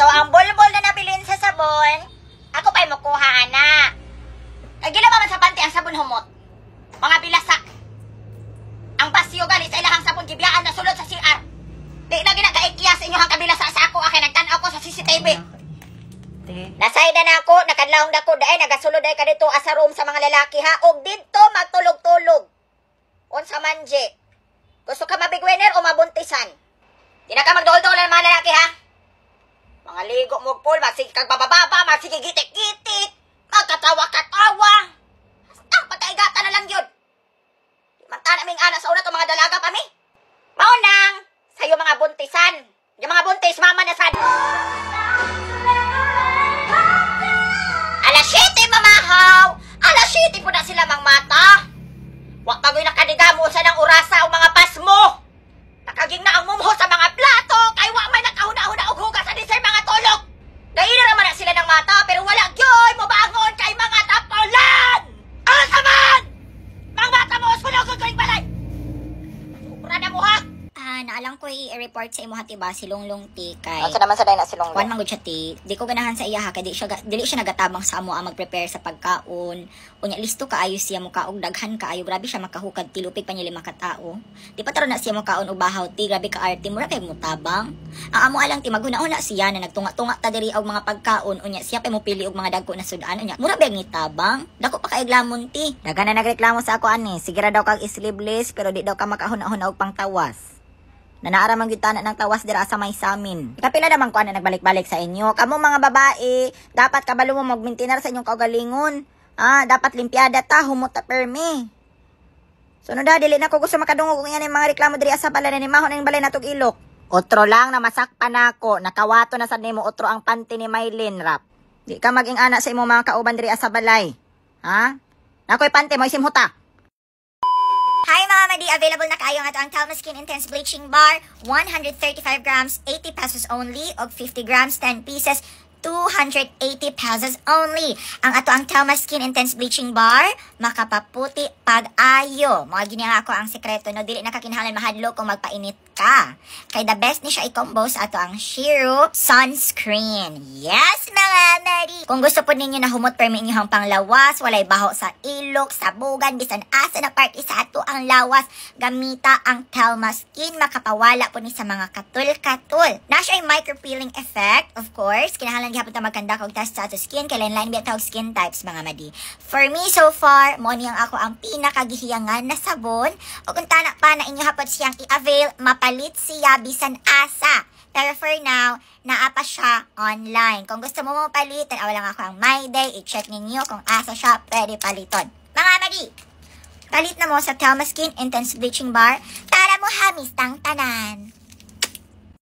ang bulbul na nabilin sa sabon, ako pa'y makuha, ana. Kagila pa man sa panty ang sabon humot. Mga bilasak. Ang basyo gali sa ilahang sabon, gibiyaan na sulod sa CR. Di na ginagaikya sa inyong kabilasa sa ako, akin nagtanaw ko sa CCTV. Nasayda na ako, nakadlawang na ako, dahil nagasulod dahil ka dito asa room sa mga lalaki, ha? O dito, magtulog-tulog. Unsa manje. Gusto ka mabigwiner o mabuntisan? Di na ka magdol-dol ng mga lalaki, ha? Mga ligo mo, Paul, magsige kang bababa, magsige gitik-gitik, magkatawa-katawa. Ang pagkaigata na lang yun. Manta naming anak sa una itong mga dalaga pa, mi. Maunang, sa'yo mga buntisan. Yung mga buntis, mama na sad. Alas 7, mamahaw. Alas 7 po na sila mang mata. Wak tagoy nakadiga mo sa ng urasa o mga pasmo. Nakaging na ang mumho sa mga plato. Kay wak may nakahuna-huna og hugas sa disay mga tulog. Dahil naman na sila ng mata, pero wala gyoy mo bangon kay mga tapulan. Asa man! Mga bata mo, sulog ko yung balay. Supra na mo, ha? Naalang ko i-report sa imo hati ba si Longlong Ti kay. Asa naman sa day na si Longlong? Kuan man gud siya ti. Di ko ganahan sa iya ha kay dili siya nagatabang sa amo ang mag-prepare sa pagkaon. Unya listo kaayo siya mo kaog daghan kaayo, grabe siya makahukad ti lupig pa niya 5 ka tawo. Di pa taron na siya mo kaon og bahaw ti, grabe ka arte mura kay mo tabang. Ang amo alang ti maghuna-una siya na nagtunga-tunga ta diri og mga pagkaon, unya siya pa mo pili og mga dagko na sudan, unya mura bag ni tabang. Dako pa kay glamon ti. Dagan na nagreklamo sa ako ani, sige ra daw kag sleeveless pero di daw ka makahuna-huna og pangtawas. Nanaara man gyud tanan ng tawas dira sa may samin. Kapila naman ko na nagbalik-balik sa inyo. Kamo mga babae, dapat kabalo mo mag-maintain sa inyong kaugalingon. Dapat limpiada ta, humot ta permi. Sunod da, dili na ko gusto makadungog ng yan mga reklamo diri sa balay ni mahon ang balay natog ilok. Otro lang na masakpan ako, nakawato na sad nimo otro ang panty ni Maylin rap. Di ka maging anak sa imong mga kauban diri sa balay. Ha? Nakoy panty mo isim huta. Hi mga madi! Available na kayo nga ito ang Telma Skin Intense Bleaching Bar. 135 grams, 80 pesos only. Og 50 grams, 10 pieces, 280 pesos only. Ang ato ang Telma Skin Intense Bleaching Bar, makapaputi pag-ayo. Mga ganyan ako ang sekreto, no? Dili na kakinahanglan mahadlo kung magpainit ka. Kay the best ni siya i-combo sa ato ang Shiro Sunscreen. Yes, mga madi! Kung gusto po ninyo na humot permi inyong panglawas, walay baho sa ilok, sa bugan, bisan asa na party sa ato ang lawas, gamita ang Telma Skin, makapawala po ni sa mga katul-katul. Na siya ay micro-peeling effect, of course. Kinahanglan gihapon ta magkanda kog test sa ato skin, kay lain-lain biya tawag skin types, mga madi. For me, so far, mo niyang ako ang pinakagihiyangan na sabon, o kung tanak pa na inyo hapot siyang i-avail, mapalit siya bisan asa. Pero for now, naapa siya online. Kung gusto mo mapalit, tanaw lang ako ang My Day, i-check ninyo kung asa siya pwede paliton. Mga madi! Palit na mo sa Telma Skin Intense Bleaching Bar para mo hamis tang tanan.